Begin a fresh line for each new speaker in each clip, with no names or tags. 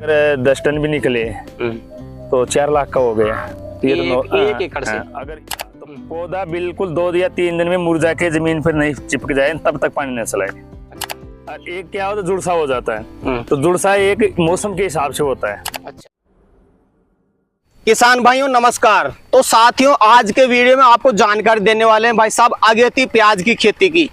अगर 10 टन भी निकले तो 4 लाख का हो गया।
एक एकड़ से
अगर तो पौधा बिल्कुल 2 या 3 दिन में मुरझा के जमीन पर नहीं चिपक जाए तब तक पानी न चलाए। और एक क्या होता है, जुड़सा हो जाता है। तो जुड़सा एक मौसम के हिसाब से होता है।
अच्छा। किसान भाइयों नमस्कार। तो साथियों, आज के वीडियो में आपको जानकारी देने वाले हैं भाई साहब अगेती प्याज की खेती की।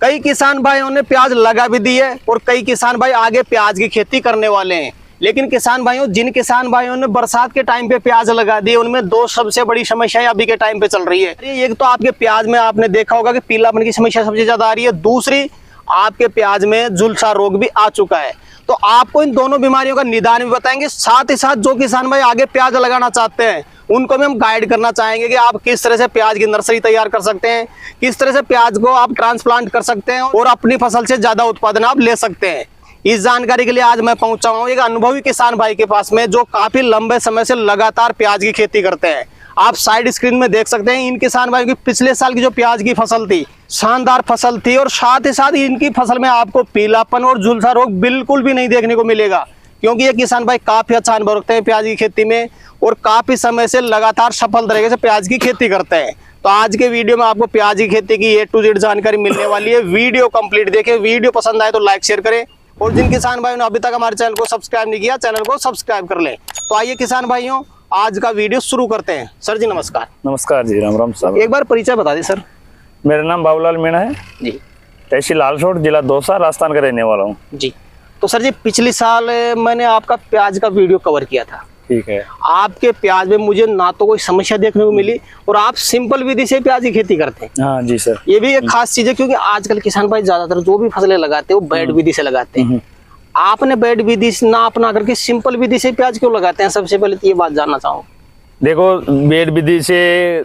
कई किसान भाइयों ने प्याज लगा भी दी है और कई किसान भाई आगे प्याज की खेती करने वाले हैं। लेकिन किसान भाइयों, जिन किसान भाइयों ने बरसात के टाइम पे प्याज लगा दी, उनमें दो सबसे बड़ी समस्याएं अभी के टाइम पे चल रही है। एक तो आपके प्याज में आपने देखा होगा कि पीलापन की समस्या सबसे ज्यादा आ रही है। दूसरी, आपके प्याज में झुलसा रोग भी आ चुका है। तो आपको इन दोनों बीमारियों का निदान भी बताएंगे। साथ ही साथ जो किसान भाई आगे प्याज लगाना चाहते हैं उनको भी हम गाइड करना चाहेंगे कि आप किस तरह से प्याज की नर्सरी तैयार कर सकते हैं, किस तरह से प्याज को आप ट्रांसप्लांट कर सकते हैं और अपनी फसल से ज्यादा उत्पादन आप ले सकते हैं। इस जानकारी के लिए आज मैं पहुंचा हूं एक अनुभवी किसान भाई के पास में, जो काफी लंबे समय से लगातार प्याज की खेती करते हैं। आप साइड स्क्रीन में देख सकते हैं इन किसान भाई की पिछले साल की जो प्याज की फसल थी, शानदार फसल थी। और साथ ही साथ इनकी फसल में आपको पीलापन और झुलसा रोग बिल्कुल भी नहीं देखने को मिलेगा, क्योंकि ये किसान भाई काफी अच्छा अनुभव रखते हैं प्याज की खेती में और काफी समय से लगातार सफल तरीके से प्याज की खेती करते हैं। तो आज के वीडियो में आपको प्याज की खेती की A to Z जानकारी मिलने वाली है। वीडियो कंप्लीट देखें। वीडियो पसंद आए तो लाइक शेयर करें और जिन किसान भाइयों ने अभी तक हमारे चैनल को सब्सक्राइब नहीं किया, चैनल को सब्सक्राइब कर लें। तो आइए किसान भाइयों, आज का वीडियो शुरू करते हैं। सर जी नमस्कार।
नमस्कार जी, राम राम साहब।
एक बार परिचय बता दें सर।
मेरा नाम बाबूलाल मीणा है
जी,
तहसील लालसोट, जिला दौसा, राजस्थान का रहने वाला हूँ
जी। तो सर जी, पिछले साल मैंने आपका प्याज का वीडियो कवर किया था।
ठीक है।
आपके प्याज में मुझे ना तो कोई समस्या देखने को मिली और आप सिंपल विधि से प्याज की खेती करते हैं।
हाँ जी सर।
ये भी एक खास चीज है, क्योंकि आजकल किसान भाई ज्यादातर जो भी फसलें लगाते हैं वो बैड विधि से लगाते हैं। आपने बैड विधि ना अपना करके सिंपल विधि से प्याज क्यों लगाते हैं? सबसे पहले तो ये बात जानना चाहूँ।
देखो, बेड विधि से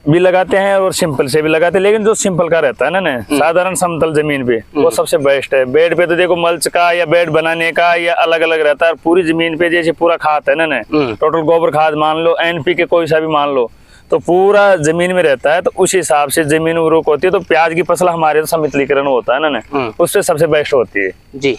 भी लगाते हैं और सिंपल से भी लगाते हैं, लेकिन जो सिंपल का रहता है ना साधारण समतल जमीन पे, वो सबसे बेस्ट है। बेड पे तो देखो मल्च का या बेड बनाने का या अलग अलग रहता है। पूरी जमीन पे जैसे पूरा खाद है ना टोटल गोबर खाद मान लो, NPK कोई सा भी मान लो, तो पूरा जमीन में रहता है। तो उस हिसाब से जमीन उर्वरक होती है। तो प्याज की फसल हमारे तो समितलीकरण होता है ना, उससे सबसे बेस्ट होती है जी।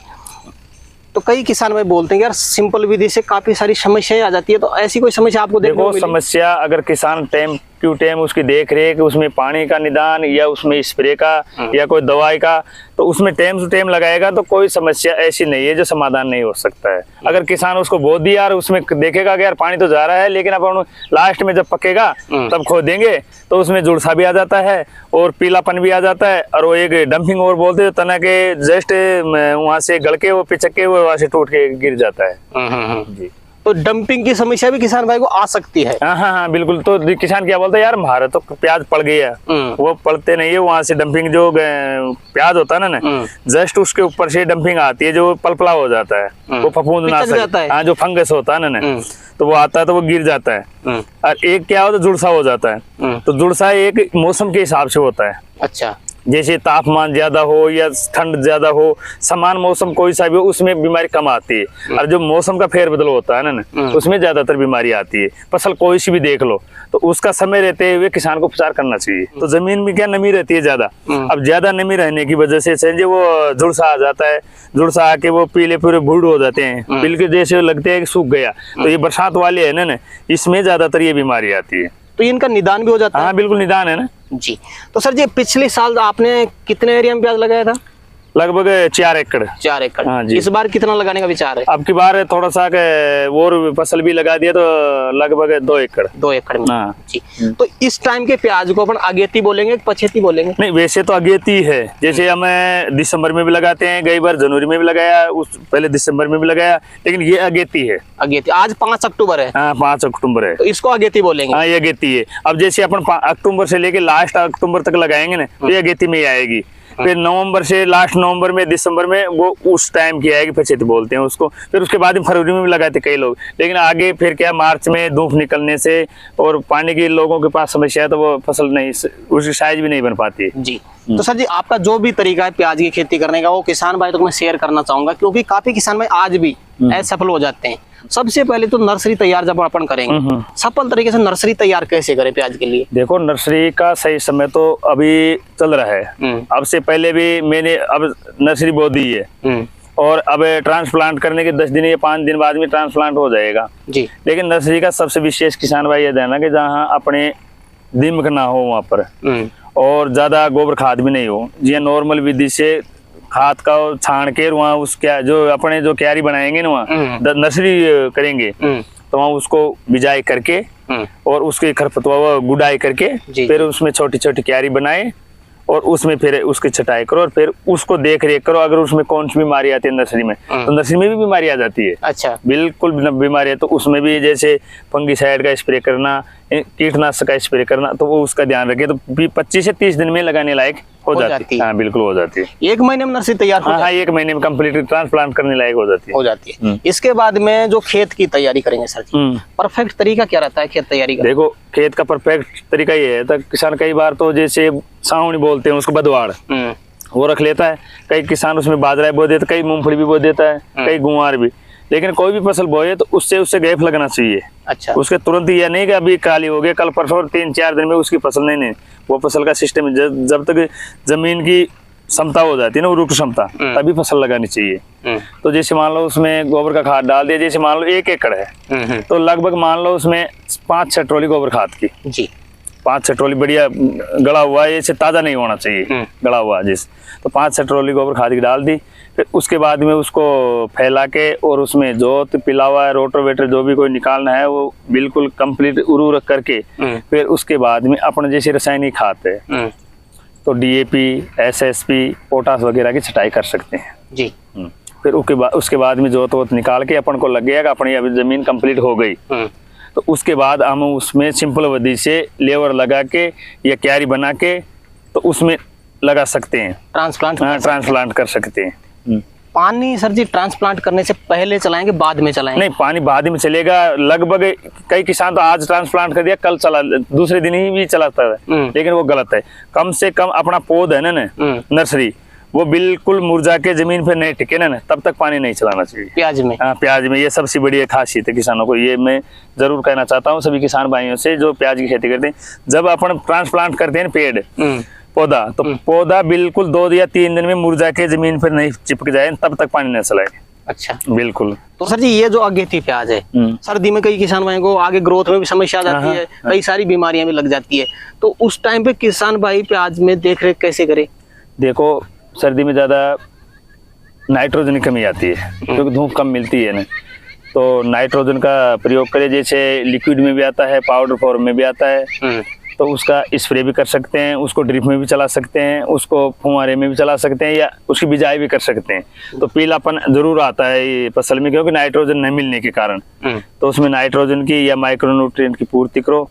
तो कई किसान भाई बोलते हैं यार सिंपल विधि से काफी सारी समस्याएं आ जाती है, तो ऐसी कोई समस्या आपको देखने को मिली?
समस्या अगर किसान टाइम टू टाइम उसकी देख रेख, उसमें पानी का निदान या उसमें स्प्रे का या कोई दवाई का, तो उसमें टाइम टू टाइम लगाएगा तो कोई समस्या ऐसी नहीं है जो समाधान नहीं हो सकता है। अगर किसान उसको बो दिया और उसमें देखेगा कि यार पानी तो जा रहा है, लेकिन अपन लास्ट में जब पकेगा तब खो देंगे तो उसमें जुड़सा भी आ जाता है और पीलापन भी आ जाता है। और वो एक डंपिंग और बोलते हैं, तना के जस्ट वहां से गड़ के वो पिचक के वो वहां से टूट के गिर जाता है जी।
तो डंपिंग की समस्या भी किसान भाई को आ सकती है।
हाँ बिल्कुल। तो किसान क्या बोलता है, यार हमारा तो प्याज पड़ गया, वो पड़ते नहीं है। वहां से डंपिंग जो प्याज होता है ना जस्ट उसके ऊपर से डंपिंग आती है, जो पलपला हो जाता है, वो फफूंद नाशक, हाँ जो फंगस होता है ना तो वो आता है तो वो गिर जाता है। और एक क्या होता है, जुड़सा हो जाता है। तो जुड़सा एक मौसम के हिसाब से होता है।
अच्छा।
जैसे तापमान ज्यादा हो या ठंड ज्यादा हो, समान मौसम कोई सा भी हो, उसमें बीमारी कम आती है। और जो मौसम का फेरबदल होता है ना उसमें ज्यादातर बीमारी आती है। फसल कोई सी भी देख लो, तो उसका समय रहते हुए किसान को उपचार करना चाहिए। तो जमीन में क्या नमी रहती है ज्यादा, अब ज्यादा नमी रहने की वजह से समझे वो जुड़सा आ जाता है। जुड़सा आके वो पीले पूरे भूड हो जाते हैं, बिल्कुल जैसे लगते हैं कि सूख गया। तो ये बरसात वाले है ना, इसमें ज्यादातर ये बीमारी आती है।
तो इनका निदान भी हो जाता है?
हाँ बिल्कुल, निदान है ना
जी। तो सर जी, पिछले साल आपने कितने एरिया में प्याज लगाया था?
लगभग 4 एकड़।
4 एकड़।
हाँ जी।
इस बार कितना लगाने का विचार है?
अब की बार थोड़ा सा और फसल भी लगा दिया, तो लगभग 2 एकड़।
2 एकड़ में।
हाँ
जी। तो इस टाइम के प्याज को अपन अगेती बोलेंगे कि पछेती बोलेंगे?
नहीं, वैसे तो अगेती है। जैसे हमें दिसंबर में भी लगाते हैं, कई बार जनवरी में भी लगाया, पहले दिसंबर में भी लगाया, लेकिन ये अगेती है।
अगेती। आज 5 अक्टूबर है।
हाँ 5 अक्टूबर है,
तो इसको अगेती बोलेंगे।
हाँ ये अगेती है। अब जैसे अपन अक्टूबर से लेके लास्ट अक्टूबर तक लगाएंगे ना, तो ये अगेती में ही आएगी। फिर नवंबर से लास्ट नवंबर में दिसंबर में वो उस टाइम की आएगी, पछेती बोलते हैं उसको। फिर उसके बाद फरवरी में भी लगाते कई लोग, लेकिन आगे फिर क्या मार्च में धूप निकलने से और पानी की लोगों के पास समस्या है, तो वो फसल नहीं, उसकी साइज भी नहीं बन पाती जी।
तो सर जी, आपका जो भी तरीका है प्याज की खेती करने का, वो किसान भाई तक मैं शेयर करना चाहूंगा, क्योंकि काफी किसान भाई आज भी असफल हो जाते हैं। सबसे पहले तो नर्सरी तैयार जब अपन करेंगे, सफल तरीके से नर्सरी तैयार कैसे करें प्याज के लिए?
देखो, नर्सरी का सही समय तो अभी चल रहा है। अब से पहले भी मैंने अब नर्सरी बो दी है, और अब ट्रांसप्लांट करने के 10 दिन या 5 दिन बाद में ट्रांसप्लांट हो जाएगा
जी।
लेकिन नर्सरी का सबसे विशेष किसान भाई ये देना कि जहाँ अपने दीमक ना हो वहाँ पर और ज्यादा गोबर खाद भी नहीं हो, जिया नॉर्मल विधि से खाद का छाण के वहाँ उस क्या जो अपने जो क्यारी बनाएंगे ना वहाँ नर्सरी करेंगे तो वहाँ उसको बिजाई करके और उसके खरपतवार गुड़ाई करके फिर उसमें छोटी छोटी क्यारी बनाए और उसमें फिर उसकी छटाई करो और फिर उसको देख रेख करो। अगर उसमें कौन सी बीमारी आती है नर्सरी में तो नर्सरी में भी बीमारी आ जाती है।
अच्छा, बिल्कुल
बीमारी है तो उसमें भी जैसे फंगीसाइड का स्प्रे करना, कीटनाशक का स्प्रे करना, तो वो उसका ध्यान रखे तो 25 से 30 दिन में लगाने लायक हो जाती है। हाँ बिल्कुल हो जाती है।
1 महीने में नर्सरी तैयार हो
हाँ 1 महीने में कंप्लीट ट्रांसप्लांट करने लायक हो जाती है।
इसके बाद में जो खेत की तैयारी करेंगे सर जी, परफेक्ट तरीका क्या रहता है खेत तैयारी का?
देखो खेत का परफेक्ट तरीका ये है, तो किसान कई बार तो जैसे सावनी बोलते हैं उसको बदवाड़ वो रख लेता है। कई किसान उसमें बाजरा बो देता है, कई मूंगफली भी बो देता है, कई गुआर भी। लेकिन कोई भी फसल बोए तो उससे गैप लगना चाहिए।
अच्छा,
उसके तुरंत यह नहीं कि अभी काली हो गया कल परसों 3-4 दिन में उसकी फसल नहीं वो फसल का सिस्टम जब तक जमीन की क्षमता हो जाती है ना, उर्वरक क्षमता, तभी फसल लगानी चाहिए। तो जैसे मान लो उसमें गोबर का खाद डाल दिया, जैसे मान लो 1 एकड़ है तो लगभग मान लो उसमें 5-6 ट्रॉली गोबर खाद की जी, 5-6 ट्रॉली बढ़िया गड़ा हुआ है, इसे ताजा नहीं होना चाहिए, गड़ा हुआ जिस तो 5-6 ट्रॉली गोबर खाद की डाल दी। फिर उसके बाद में उसको फैला के और उसमें जोत पिलावा रोटोवेटर जो भी कोई निकालना है वो बिल्कुल कंप्लीट उर्वरक करके फिर उसके बाद में अपने जैसे रासायनिक खाद है तो डीएपी, एसएसपी, पोटास वगैरह की छटाई कर सकते हैं जी। फिर उसके बाद में जोत वोत निकाल के अपन को लग गया कि अपनी अभी जमीन कंप्लीट हो गई तो उसके बाद हम उसमें सिंपल विधि से लेवर लगा के या क्यारी बना के तो उसमें लगा सकते हैं, ट्रांसप्लांट कर सकते हैं।
पानी सर जी ट्रांसप्लांट करने से पहले चलाएंगे बाद में चलाएंगे?
नहीं, पानी बाद में चलेगा। लगभग कई किसान तो आज ट्रांसप्लांट कर दिया कल चला, दूसरे दिन ही भी चलाता है, लेकिन वो गलत है। कम से कम अपना पौधा है ना नर्सरी वो बिल्कुल मुरझा के जमीन पे नहीं टिके ना तब तक पानी नहीं चलाना चाहिए।
प्याज में? हाँ
प्याज में ये सबसे बड़ी खासियत है किसानों को। ये मैं जरूर कहना चाहता हूँ सभी किसान भाइयों से जो प्याज की खेती करते हैं, जब अपन ट्रांसप्लांट करते हैं पेड़ पौधा तो पौधा बिल्कुल 2 या 3 दिन में मुरझा के जमीन पर नहीं चिपक जाए तब तक पानी न चलाए।
अच्छा,
बिल्कुल।
तो सर जी ये जो अगेती प्याज है सर्दी में कई किसान भाई को आगे ग्रोथ में भी समस्या आ जाती है, कई सारी बीमारियां भी लग जाती है, तो उस टाइम पे किसान भाई प्याज में देख रेख कैसे करे?
देखो सर्दी में ज्यादा नाइट्रोजन की कमी आती है क्योंकि धूप कम मिलती है ना, तो नाइट्रोजन का प्रयोग करें। जैसे लिक्विड में भी आता है, पाउडर फॉर्म में भी आता है, तो उसका स्प्रे भी कर सकते हैं, उसको ड्रिप में भी चला सकते हैं, उसको फुहारे में भी चला सकते हैं या उसकी बिजाई भी कर सकते हैं। तो पीलापन जरूर आता है ये फसल में क्योंकि नाइट्रोजन नहीं मिलने के कारण, तो उसमें नाइट्रोजन की या माइक्रोन्यूट्रिएंट की पूर्ति करो।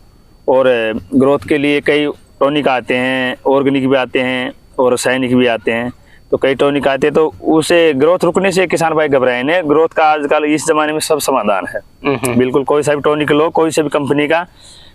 और ग्रोथ के लिए कई टॉनिक आते हैं, ऑर्गेनिक भी आते हैं और रासायनिक भी आते हैं, तो कई टॉनिक आते हैं। तो उसे ग्रोथ रुकने से किसान भाई घबराए नहीं, ग्रोथ का आजकल इस जमाने में सब समाधान है। बिल्कुल कोई सा भी टॉनिक लो, कोई सा भी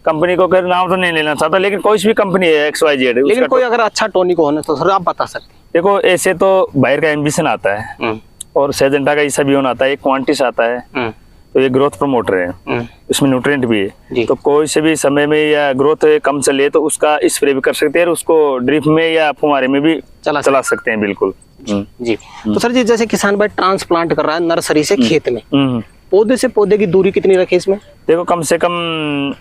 कंपनी को कर नाम तो नहीं लेना चाहता, लेकिन कोई सी भी कंपनी है XYZ,
लेकिन कोई अगर अच्छा टॉनिक हो ना तो सर आप बता सकते हैं?
देखो ऐसे तो बाहर का एम्बिशन आता है और सेजेंटा का ईसाबियोन आता है, एक क्वांटिस आता है, तो ये ग्रोथ प्रमोटर है, इसमें न्यूट्रिएंट भी है। तो कोई से भी समय में या ग्रोथ कम चले तो उसका स्प्रे भी कर सकते हैं, उसको ड्रिप में या फुहारे में भी चला सकते हैं। बिल्कुल
जी। तो सर जी जैसे किसान भाई ट्रांसप्लांट कर रहा है नर्सरी से खेत में, पौधे से पौधे की दूरी कितनी रखे इसमें? देखो
कम से कम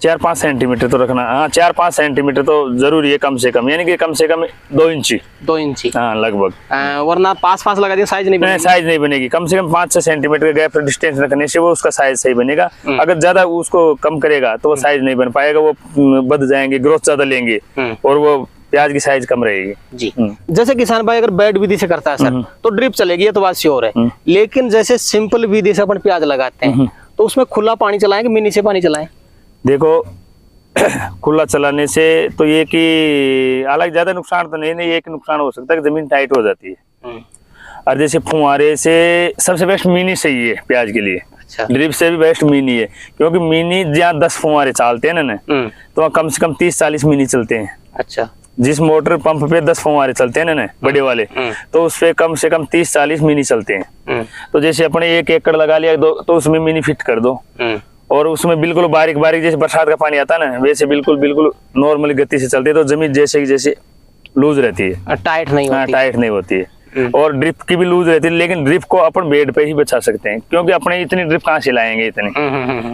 4-5 सेंटीमीटर तो रखना। हाँ 4-5 सेंटीमीटर तो जरूरी है कम से कम, यानी कि कम से कम 2 इंची। हाँ लगभग,
वरना पास लगा दिया साइज नहीं बनेगी।
साइज नहीं बनेगी। कम से कम 5-6 सेंटीमीटर गैप डिस्टेंस रखने से वो उसका साइज सही बनेगा। अगर ज्यादा उसको कम करेगा तो वो साइज नहीं बन पाएगा, वो बद जाएंगे, ग्रोथ ज्यादा लेंगे और वो प्याज की साइज कम रहेगी
जी। जैसे किसान भाई अगर बेड विधि से करता है सर तो ड्रिप चलेगी, ये तो बात श्योर है, लेकिन जैसे सिंपल विधि से अपन प्याज लगाते हैं तो उसमें खुला पानी चलाएं कि मिनी से पानी चलाएं?
देखो खुला चलाने से तो ये कि हालांकि ज्यादा नुकसान तो नहीं, एक नुकसान हो सकता है कि जमीन टाइट हो जाती है। और जैसे फुहारे से सबसे बेस्ट मिनी सही है प्याज के लिए। अच्छा। ड्रिप से भी बेस्ट मिनी है क्योंकि मिनी जहाँ 10 फुहारे चलते हैं ना तो वहाँ कम से कम 30-40 मिनी चलते हैं।
अच्छा।
जिस मोटर पंप पे 10 फुहारे चलते हैं ना बड़े वाले, तो उस पे कम से कम 30-40 मिनी चलते हैं। तो जैसे अपने 1 एकड़ लगा लिया तो उसमें मिनी फिट कर दो और उसमें बिल्कुल बारीक जैसे बरसात का पानी आता है ना वैसे बिल्कुल नॉर्मल गति से चलती है, तो जमीन जैसे लूज रहती है,
टाइट नहीं होती।
टाइट नहीं होती है। और ड्रिप की भी लूज रहती है, लेकिन ड्रिप को अपन बेड पे ही बचा सकते हैं, क्योंकि अपने इतनी ड्रिप कहाँ से लाएंगे इतनी।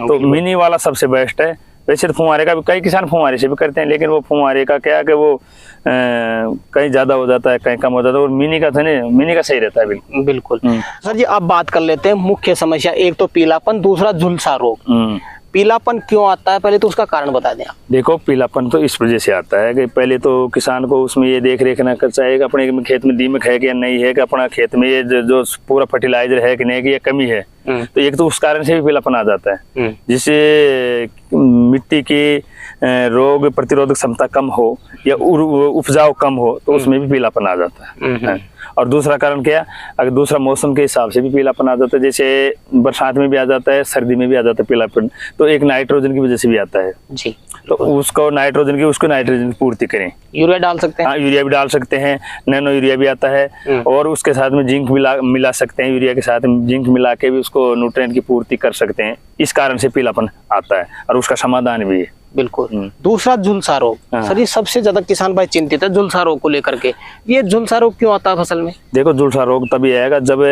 तो मिनी वाला सबसे बेस्ट है। वैसे तो फुहारे का भी कई किसान फुहारे से भी करते हैं, लेकिन वो फुहारे का क्या है कि वो कहीं ज्यादा हो जाता है, कहीं कम हो जाता है, और मिनी का था ना, मिनी का सही रहता है बिल्कुल।
बिल्कुल। सर जी अब बात कर लेते हैं मुख्य समस्या, एक तो पीलापन, दूसरा झुलसा रोग। पीलापन क्यों आता है, पहले तो उसका कारण बता दें आप।
देखो पीलापन तो इस वजह से आता है कि पहले तो किसान को उसमें ये देख रेख ना कर चाहिए कि अपने खेत में दीमक है कि या नहीं है, कि अपना खेत में ये जो पूरा फर्टिलाइजर है कि नहीं, कि ये कमी है। तो एक तो उस कारण से भी पीलापन आ जाता है, जिससे मिट्टी की रोग प्रतिरोधक क्षमता कम हो या उपजाऊ कम हो, तो उसमें भी पीलापन आ जाता है। और दूसरा कारण क्या, अगर दूसरा मौसम के हिसाब से भी पीलापन आ जाता है, जैसे बरसात में भी आ जाता है, सर्दी में भी आ जाता है पीलापन, तो एक नाइट्रोजन की वजह से भी आता है
जी।
तो उसको नाइट्रोजन की पूर्ति करें।
यूरिया डाल सकते हैं?
हाँ, यूरिया भी डाल सकते हैं, नैनो यूरिया भी आता है, और उसके साथ में जिंक मिला सकते हैं, यूरिया के साथ में जिंक मिला के भी उसको न्यूट्रिएंट की पूर्ति कर सकते हैं। इस कारण से पीलापन आता है और उसका समाधान भी है।
बिल्कुल। दूसरा झुलसा रोग। सर ये सबसे ज्यादा किसान भाई चिंतित है झुलसा रोग को लेकर के। ये झुलसा रोग क्यों आता है फसल में? देखो
झुलसा रोग तभी आएगा जब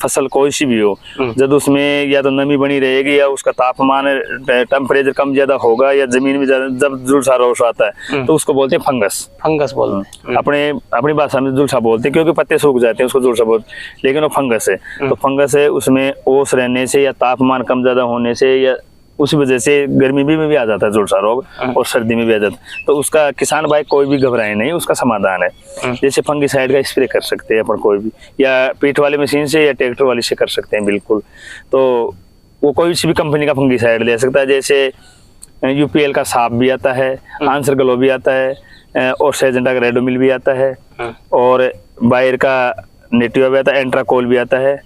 फसल कोई सी भी हो, जब उसमें या तो नमी बनी रहेगी या उसका तापमान टेम्परेचर कम ज्यादा होगा या जमीन में जब झुलसा रोग आता है तो उसको बोलते हैं फंगस।
फंगस बोलते हैं,
अपनी भाषा में झुलसा बोलते हैं, क्योंकि पत्ते सूख जाते हैं उसको झुलसा बोलते हैं, लेकिन वो फंगस है। तो फंगस है, उसमें ओस रहने से या तापमान कम ज्यादा होने से या उसी वजह से गर्मी में भी आ जाता है झुलसा रोग, और सर्दी में भी आ जाता है। तो उसका किसान भाई कोई भी घबराए नहीं, उसका समाधान है। जैसे फंगिसाइड का स्प्रे कर सकते हैं अपन कोई भी, या पीठ वाली मशीन से या ट्रैक्टर वाली से कर सकते हैं बिल्कुल। तो वो कोई सी भी कंपनी का फंगिसाइड ले सकता है, जैसे यूपीएल का साप भी आता है, आंसर ग्लो भी आता है, और सेजेंटा का रेडोमिल भी आता है, और बायर का नेटिवा भी आता है, एंट्राकोल भी आता है,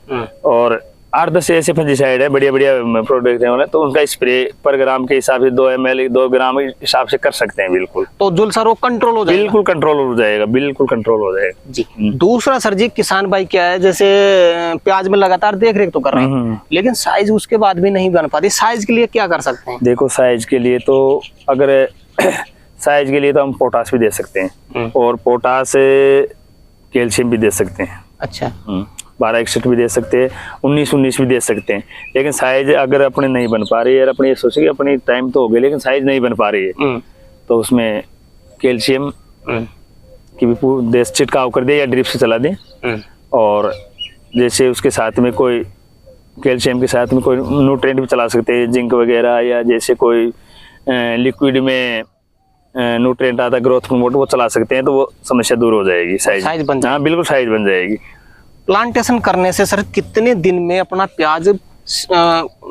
और 8-10 ऐसे फंगिसाइड है बढ़िया प्रोडक्ट है, तो उनका स्प्रे पर ग्राम के हिसाब से 2 ml 2 ग्राम के हिसाब से कर सकते हैं बिल्कुल।
तो झुलसा रोग कंट्रोल हो जाएगा? बिल्कुल
कंट्रोल हो जाएगा, बिल्कुल कंट्रोल हो जाएगा
जी। दूसरा सर जी किसान भाई क्या है, जैसे प्याज में लगातार देख रेख तो कर रहे हैं, लेकिन साइज उसके बाद भी नहीं बन पाती, साइज के लिए क्या कर सकते हैं?
देखो साइज के लिए तो अगर साइज के लिए तो हम पोटास भी दे सकते हैं, और पोटास कैल्शियम भी दे सकते हैं।
अच्छा।
12-61 भी दे सकते हैं, 19-19 भी दे सकते हैं, लेकिन साइज अगर अपने नहीं बन पा रही है, अपने ये सोचे कि अपनी टाइम तो हो गया लेकिन साइज नहीं बन पा रही है, तो उसमें कैल्शियम की भी छिड़काव कर दे या ड्रिप से चला दें, और जैसे उसके साथ में कोई कैल्शियम के साथ में कोई न्यूट्रिएंट भी चला सकते हैं, जिंक वगैरह, या जैसे कोई लिक्विड में न्यूट्रिएंट आता है ग्रोथ प्रमोटर, वो चला सकते हैं, तो वो समस्या दूर हो जाएगी। साइज बन जाएगी। हाँ बिल्कुल साइज बन जाएगी।
प्लांटेशन करने से सर कितने दिन में अपना प्याज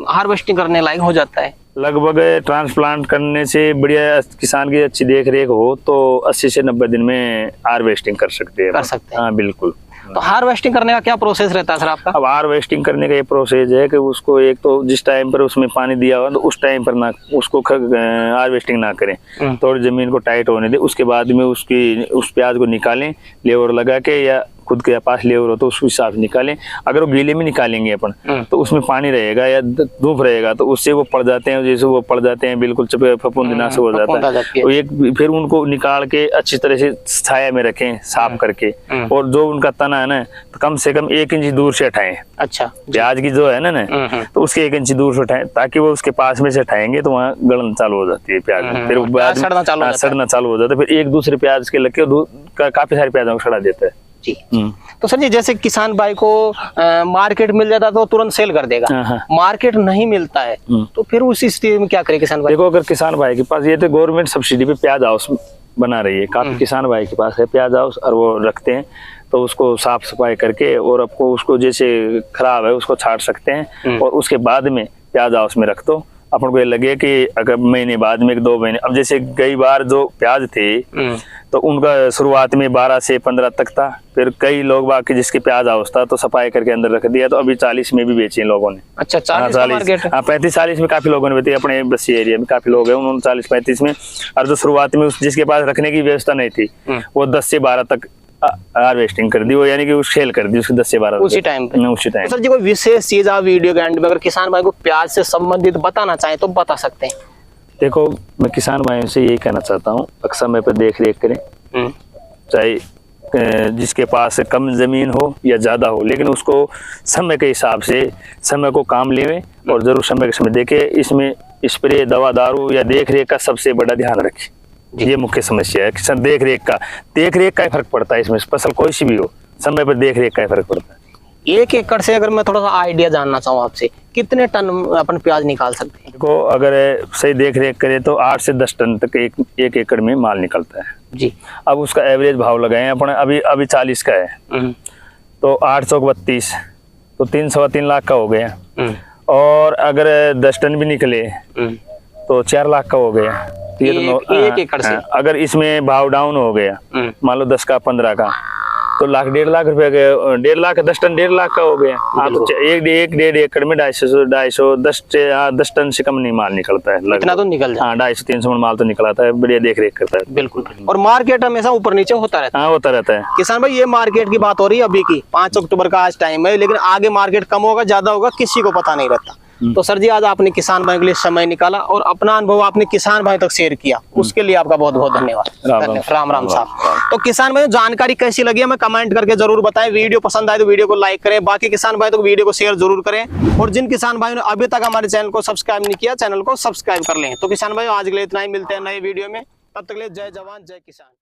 हार्वेस्टिंग करने लायक हो जाता है?
लगभग ट्रांसप्लांट करने से बढ़िया किसान की अच्छी देख रेख हो तो 80 से 90 दिन में हार्वेस्टिंग कर सकते हैं। हाँ बिल्कुल।
तो हार्वेस्टिंग करने का क्या प्रोसेस रहता है सर आपका?
अब हार्वेस्टिंग करने का ये प्रोसेस है कि उसको एक तो जिस टाइम पर उसमें पानी दिया हुआ तो उस टाइम पर ना उसको हार्वेस्टिंग ना करें, थोड़ी जमीन को टाइट होने दे, उसके बाद में उस प्याज को निकालें, लेबर लगा के या खुद के पास लेबर हो तो उस हिसाब से निकालें। अगर वो गीले में निकालेंगे अपन तो उसमें पानी रहेगा या धूप रहेगा तो उससे वो पड़ जाते हैं, जैसे वो पड़ जाते हैं बिल्कुल फफूंदनाश हो जाता है। तो एक फिर उनको निकाल के अच्छी तरह से छाया में रखें साफ करके, और जो उनका तना है ना तो कम से कम 1 इंच दूर से हटाएं।
अच्छा।
प्याज की जो है ना तो उसके 1 इंच दूर से हटाएं, ताकि वो उसके पास में से हटाएंगे तो वहाँ गलन चालू हो जाती है प्याज में, फिर सड़ना चालू हो जाता है, फिर एक दूसरे प्याज के लगे काफी सारे प्याजों को सड़ा देता है
जी। तो सर जी जैसे किसान भाई को मार्केट मिल जाता तो तुरंत सेल कर देगा, मार्केट नहीं मिलता है तो फिर उस स्थिति में क्या करे किसान भाई?
देखो अगर किसान भाई के पास ये तो गवर्नमेंट सब्सिडी पे प्याज हाउस बना रही है, काफी किसान भाई के पास है प्याज हाउस, और वो रखते हैं, तो उसको साफ सफाई करके और आपको उसको जैसे खराब है उसको छाट सकते हैं, और उसके बाद में प्याज हाउस में रख दो। अपन को ये लगे कि अगर महीने बाद में 2 महीने, अब जैसे कई बार जो प्याज थे तो उनका शुरुआत में 12 से 15 तक था, फिर कई लोग बाकी जिसके प्याज हाउस था तो सफाई करके अंदर रख दिया, तो अभी 40 में भी बेचे लोगों ने।
अच्छा 40
35-40 में काफी लोगों ने बेचे, अपने बस्सी एरिया में काफी लोग हैं उन्होंने 40-35 में, और जो शुरुआत में जिसके पास रखने की व्यवस्था नहीं थी वो 10 से 12 तक हार्वेस्टिंग कर दी, वो यानी कि उस सेल कर दी उसके 10 से 12
उसी टाइम पे।
तो
सर जी कोई विशेष चीज आप वीडियो के एंड में अगर किसान भाई को प्याज से संबंधित बताना चाहें तो बता सकते हैं?
देखो मैं किसान भाइयों से यही कहना चाहता हूँ, समय पर देख रेख करें, चाहे जिसके पास कम ज़मीन हो या ज़्यादा हो, लेकिन उसको समय के हिसाब से समय को काम लेवे और ज़रूर समय के समय देखे। इसमें स्प्रे, दवा दारू या देख रेख का सबसे बड़ा ध्यान रखें। ये मुख्य समस्या है कि देख रेख का ही फर्क पड़ता है। इसमें फसल कोई सी भी हो, समय पर देख रेख का ही फर्क पड़ता है।
1 एकड़ से अगर मैं थोड़ा सा आइडिया जानना चाहूँ आपसे, कितने टन अपन प्याज निकाल सकते हैं?
को अगर सही देख रेख करे तो 8 से 10 टन तक एक एकड़ में माल निकलता है
जी।
अब उसका एवरेज भाव लगाए अपन, अभी 40 का है तो 8 चौक 32 तो 3 लाख का हो गया। और अगर 10 टन भी निकले तो 4 लाख का हो गया। तो ये तो
1 एकड़ से
अगर इसमें भाव डाउन हो गया, मान लो 10 का 15 का, तो 1.5 लाख रुपए के 1.5 लाख, 10 टन 1.5 लाख का हो गया। हाँ, तो 1.5 एकड़ में 250 10 टन से कम नहीं माल निकलता है।
इतना तो निकल जाता है।
250-300 मन माल तो निकलाता है, बढ़िया देख रेख करता है।
बिल्कुल। और मार्केट हमेशा ऊपर नीचे होता रहता है।
हाँ, होता रहता है।
किसान भाई, ये मार्केट की बात हो रही है अभी की, 5 अक्टूबर का आज टाइम है, लेकिन आगे मार्केट कम होगा ज्यादा होगा किसी को पता नहीं रहता। तो सर जी, आज आपने किसान भाई के लिए समय निकाला और अपना अनुभव आपने किसान भाई तक शेयर किया, उसके लिए आपका बहुत बहुत धन्यवाद। राम राम साहब। तो किसान भाई, जानकारी कैसी लगी हमें कमेंट करके जरूर बताएं। वीडियो पसंद आए तो वीडियो को लाइक करें, बाकी किसान भाई तो वीडियो को शेयर जरूर करें। और जिन किसान भाइयों ने अभी तक हमारे चैनल को सब्सक्राइब नहीं किया, चैनल को सब्सक्राइब कर लें। तो किसान भाई, आज के लिए इतना ही, मिलते हैं नए वीडियो में, तब तक के लिए जय जवान जय किसान।